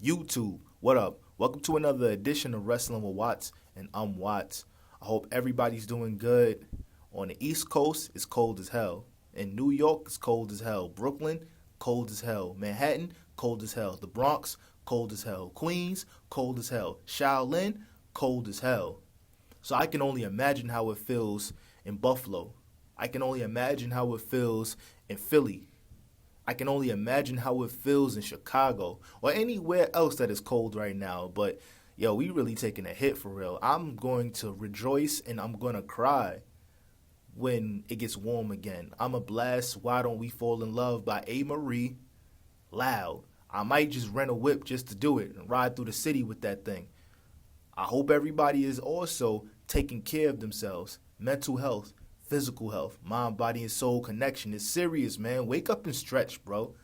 YouTube, what up? Welcome to another edition of Wrestling with Watts, and I'm Watts. I hope everybody's doing good. On the East Coast, it's cold as hell. In New York, it's cold as hell. Brooklyn, cold as hell. Manhattan, cold as hell. The Bronx, cold as hell. Queens, cold as hell. Shaolin, cold as hell. So I can only imagine how it feels in Buffalo. I can only imagine how it feels in Philly. I can only imagine how it feels in Chicago or anywhere else that is cold right now. But yo, we really taking a hit for real. I'm going to rejoice and I'm going to cry when it gets warm again. I'm a blast Why Don't We Fall in Love by A. Marie loud. I might just rent a whip just to do it and ride through the city with that thing. I hope everybody is also taking care of themselves. Mental health, physical health, mind, body, and soul connection is serious, man. Wake up and stretch, bro.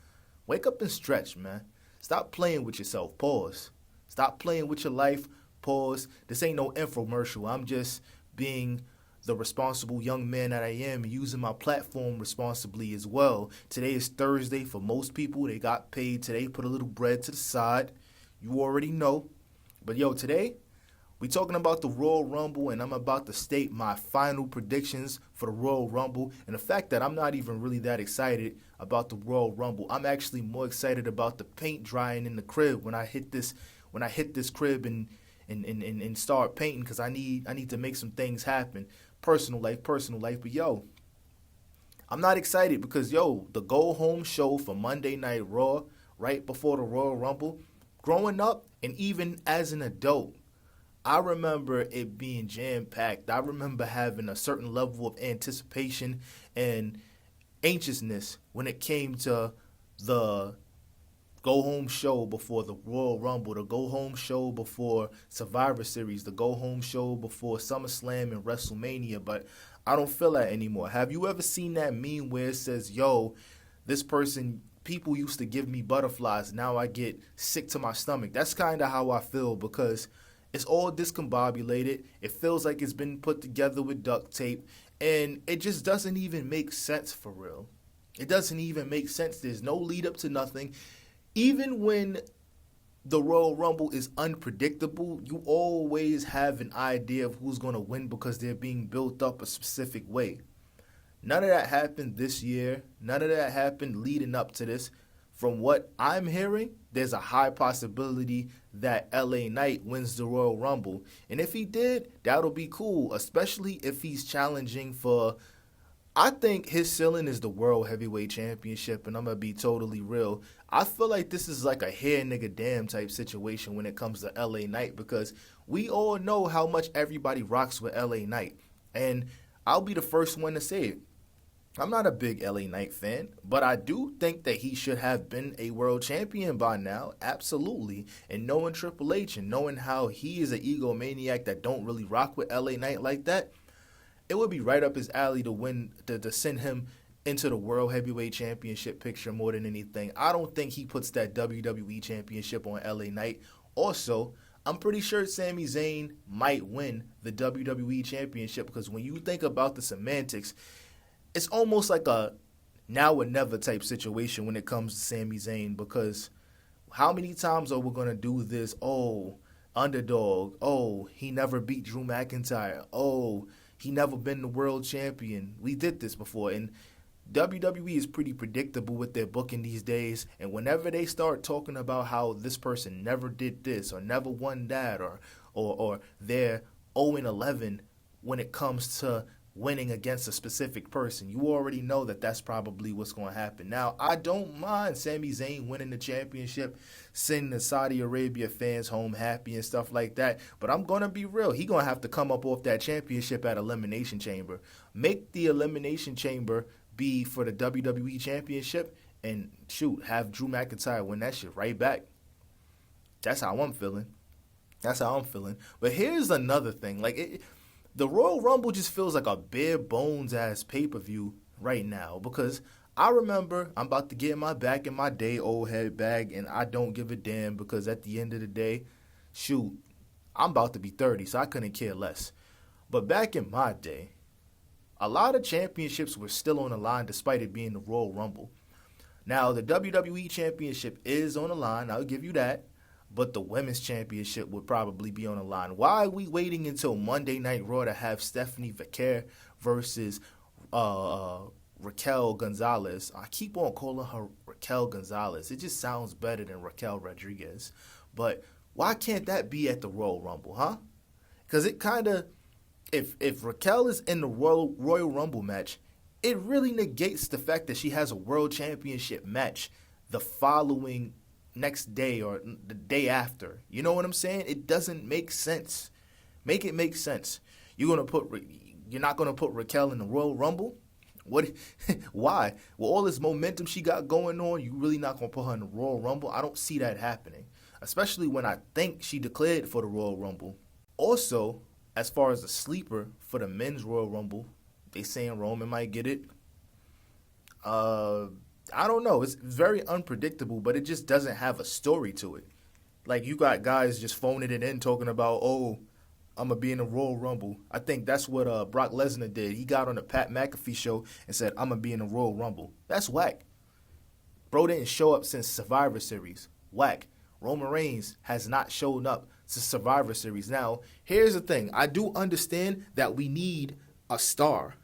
Wake up and stretch, man. Stop playing with yourself. Pause. Stop playing with your life. Pause. This ain't no infomercial. I'm just being the responsible young man that I am, using my platform responsibly as well. Today is Thursday. For most people, they got paid today. Put a little bread to the side. You already know. But yo, today, we talking about the Royal Rumble, and I'm about to state my final predictions for the Royal Rumble. And the fact that I'm not even really that excited about the Royal Rumble. I'm actually more excited about the paint drying in the crib when I hit this crib and start painting, because I need to make some things happen. Personal life. But yo, I'm not excited because yo, the go home show for Monday Night Raw right before the Royal Rumble, growing up and even as an adult, I remember it being jam-packed. I remember having a certain level of anticipation and anxiousness when it came to the go-home show before the Royal Rumble, the go-home show before Survivor Series, the go-home show before SummerSlam and WrestleMania, but I don't feel that anymore. Have you ever seen that meme where it says, yo, this person, people used to give me butterflies, now I get sick to my stomach? That's kind of how I feel, because it's all discombobulated. It feels like it's been put together with duct tape, and it just doesn't even make sense for real. It doesn't even make sense. There's no lead up to nothing. Even when the Royal Rumble is unpredictable, you always have an idea of who's going to win because they're being built up a specific way. None of that happened this year. None of that happened leading up to this. From what I'm hearing, there's a high possibility that LA Knight wins the Royal Rumble. And if he did, that'll be cool, especially if he's challenging for, I think his ceiling is the World Heavyweight Championship, and I'm going to be totally real. I feel like this is like a hair nigga damn type situation when it comes to LA Knight, because we all know how much everybody rocks with LA Knight. And I'll be the first one to say it. I'm not a big LA Knight fan, but I do think that he should have been a world champion by now, absolutely. And knowing Triple H and knowing how he is an egomaniac that don't really rock with LA Knight like that, it would be right up his alley to win, to send him into the World Heavyweight Championship picture more than anything. I don't think he puts that WWE Championship on LA Knight. Also, I'm pretty sure Sami Zayn might win the WWE Championship, because when you think about the semantics, it's almost like a now or never type situation when it comes to Sami Zayn, because how many times are we going to do this? Oh, underdog. Oh, he never beat Drew McIntyre. Oh, he never been the world champion. We did this before, and WWE is pretty predictable with their booking these days, and whenever they start talking about how this person never did this or never won that, or they're 0-11 when it comes to winning against a specific person, you already know that that's probably what's going to happen. Now, I don't mind Sami Zayn winning the championship, sending the Saudi Arabia fans home happy and stuff like that, but I'm going to be real. He's going to have to come up off that championship at Elimination Chamber. Make the Elimination Chamber be for the WWE Championship, and shoot, have Drew McIntyre win that shit right back. That's how I'm feeling. But here's another thing. The Royal Rumble just feels like a bare bones ass pay-per-view right now, because I remember I'm about to get my back in my day old head bag, and I don't give a damn, because at the end of the day, shoot, I'm about to be 30, so I couldn't care less. But back in my day, a lot of championships were still on the line despite it being the Royal Rumble. Now, the WWE Championship is on the line, I'll give you that. but the women's championship would probably be on the line. Why are we waiting until Monday Night Raw to have Stephanie Vaquer versus Raquel Gonzalez? I keep on calling her Raquel Gonzalez. It just sounds better than Raquel Rodriguez. But why can't that be at the Royal Rumble, huh? Because it kind of, if Raquel is in the Royal Rumble match, it really negates the fact that she has a world championship match the following next day or the day after. You know what I'm saying? It doesn't make sense. Make it make sense. You're not gonna put Raquel in the Royal Rumble? What? Why? With all this momentum she got going on, you really not gonna put her in the Royal Rumble? I don't see that happening, especially when I think she declared for the Royal Rumble. Also, as far as the sleeper for the men's Royal Rumble, they saying Roman might get it. I don't know. It's very unpredictable, but it just doesn't have a story to it. Like, you got guys just phoning it in talking about, oh, I'm going to be in the Royal Rumble. I think that's what Brock Lesnar did. He got on the Pat McAfee show and said, I'm going to be in the Royal Rumble. That's whack. Bro didn't show up since Survivor Series. Whack. Roman Reigns has not shown up since Survivor Series. Now, here's the thing. I do understand that we need a star.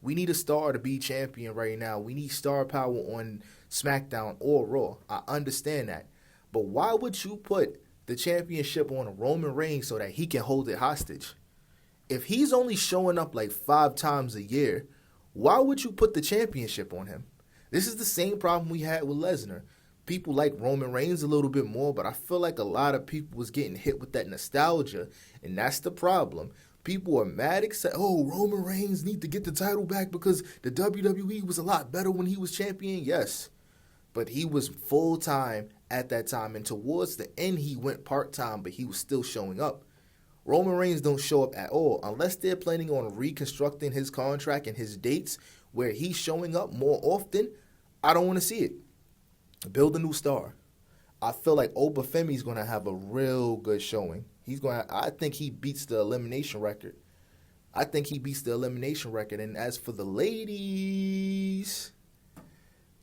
We need a star to be champion right now. We need star power on SmackDown or Raw. I understand that. But why would you put the championship on Roman Reigns so that he can hold it hostage? If he's only showing up like 5 times a year, why would you put the championship on him? This is the same problem we had with Lesnar. People like Roman Reigns a little bit more, but I feel like a lot of people was getting hit with that nostalgia, and that's the problem. People are mad excited. Oh, Roman Reigns need to get the title back because the WWE was a lot better when he was champion. Yes, but he was full-time at that time, and towards the end he went part-time, but he was still showing up. Roman Reigns don't show up at all unless they're planning on reconstructing his contract and his dates where he's showing up more often. I don't want to see it. Build a new star. I feel like Obafemi's going to have a real good showing. I think he beats the elimination record. And as for the ladies,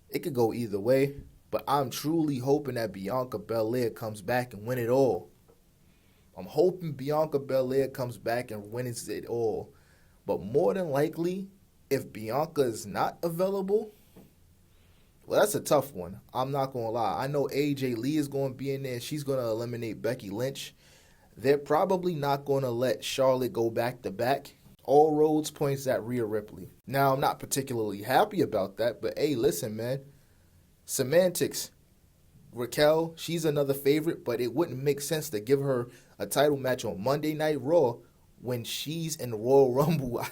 it could go either way. But I'm truly hoping that Bianca Belair comes back and win it all. I'm hoping Bianca Belair comes back and wins it all. But more than likely, if Bianca is not available, well, that's a tough one. I'm not going to lie. I know AJ Lee is going to be in there. She's going to eliminate Becky Lynch. They're probably not going to let Charlotte go back-to-back. All roads points at Rhea Ripley. Now, I'm not particularly happy about that, but hey, listen, man. Semantics. Raquel, she's another favorite, but it wouldn't make sense to give her a title match on Monday Night Raw when she's in the Royal Rumble.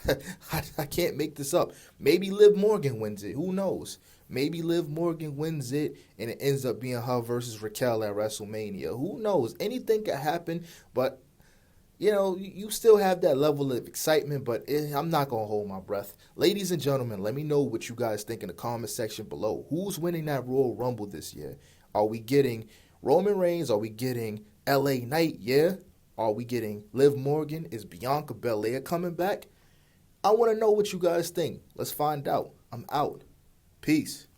I can't make this up. Maybe Liv Morgan wins it. Who knows? Maybe Liv Morgan wins it and it ends up being her versus Raquel at WrestleMania. Who knows? Anything could happen, but, you know, you still have that level of excitement, but I'm not going to hold my breath. Ladies and gentlemen, let me know what you guys think in the comment section below. Who's winning that Royal Rumble this year? Are we getting Roman Reigns? Are we getting LA Knight? Yeah. Are we getting Liv Morgan? Is Bianca Belair coming back? I want to know what you guys think. Let's find out. I'm out. Peace.